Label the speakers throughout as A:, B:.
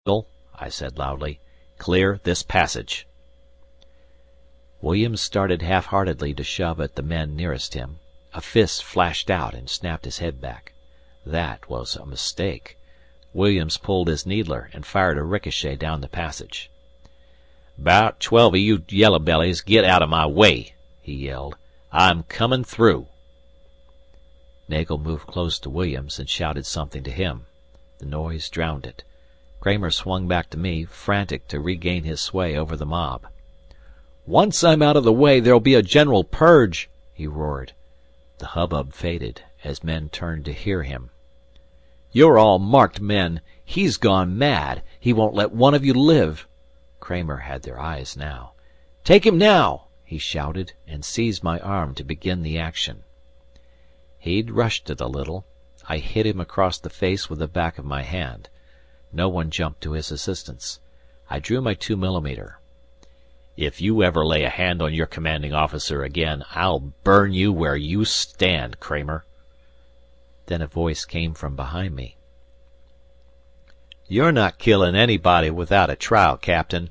A: I said loudly. "Clear this passage." Williams started half-heartedly to shove at the men nearest him. A fist flashed out and snapped his head back. That was a mistake. Williams pulled his needler and fired a ricochet down the passage. "'Bout 12 of you yellow-bellies get out of my way," he yelled. "I'm comin' through." Nagel moved close to Williams and shouted something to him. The noise drowned it. Kramer swung back to me, frantic to regain his sway over the mob. "Once I'm out of the way, there'll be a general purge," he roared. The hubbub faded as men turned to hear him. "You're all marked men. He's gone mad. He won't let one of you live." Kramer had their eyes now. "Take him now!" he shouted, and seized my arm to begin the action. He'd rushed it a little. I hit him across the face with the back of my hand. No one jumped to his assistance. I drew my 2mm. "If you ever lay a hand on your commanding officer again, I'll burn you where you stand, Kramer." Then a voice came from behind me. "You're not killing anybody without a trial, Captain."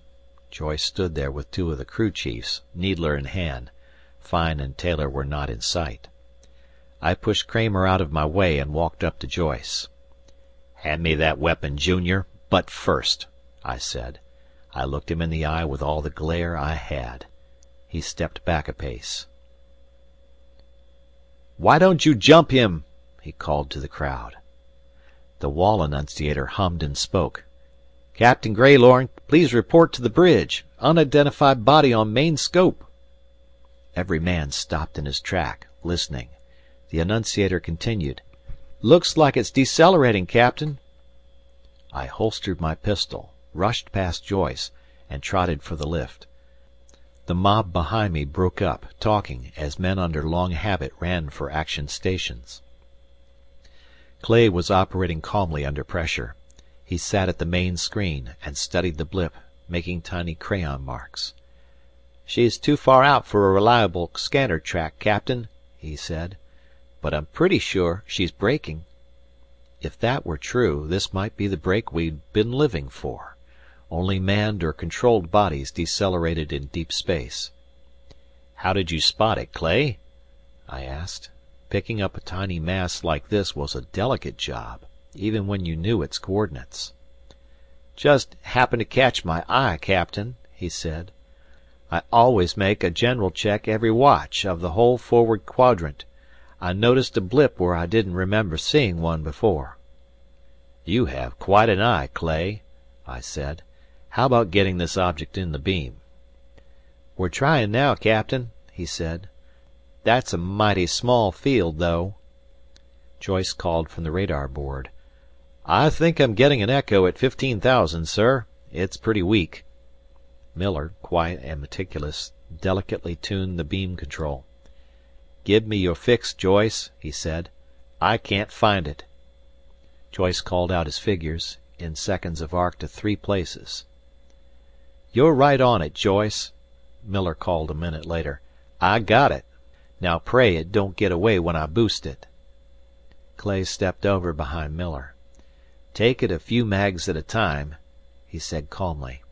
A: Joyce stood there with two of the crew chiefs, needler in hand. Fine and Taylor were not in sight. I pushed Kramer out of my way and walked up to Joyce. "Hand me that weapon, Junior, but first," I said. I looked him in the eye with all the glare I had. He stepped back a pace. "Why don't you jump him?" he called to the crowd. The wall annunciator hummed and spoke. "Captain Greylorn, please report to the bridge. Unidentified body on main scope." Every man stopped in his track, listening. The annunciator continued. "Looks like it's decelerating, Captain." I holstered my pistol, rushed past Joyce, and trotted for the lift. The mob behind me broke up, talking, as men under long habit ran for action stations. Clay was operating calmly under pressure. He sat at the main screen and studied the blip, making tiny crayon marks. "She's too far out for a reliable scanner track, Captain," he said. "But I'm pretty sure she's braking." If that were true, this might be the break we'd been living for. Only manned or controlled bodies decelerated in deep space. "How did you spot it, Clay?" I asked. Picking up a tiny mass like this was a delicate job, even when you knew its coordinates. "Just happened to catch my eye, Captain," he said. "I always make a general check every watch of the whole forward quadrant. I noticed a blip where I didn't remember seeing one before." "You have quite an eye, Clay," I said. "How about getting this object in the beam?" "We're trying now, Captain," he said. "That's a mighty small field, though." Joyce called from the radar board. "I think I'm getting an echo at 15,000, sir. It's pretty weak." Miller, quiet and meticulous, delicately tuned the beam control. "Give me your fix, Joyce," he said. "I can't find it." Joyce called out his figures, in seconds of arc to 3 places. "You're right on it, Joyce," Miller called a minute later. "I got it. Now pray it don't get away when I boost it." Clay stepped over behind Miller. "Take it a few mags at a time," he said calmly.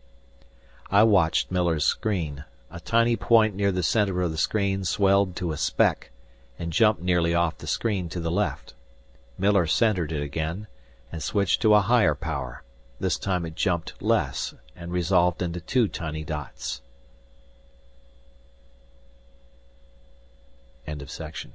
A: I watched Miller's screen. A tiny point near the center of the screen swelled to a speck, and jumped nearly off the screen to the left. Miller centered it again, and switched to a higher power. This time it jumped less, and resolved into 2 tiny dots. End of section.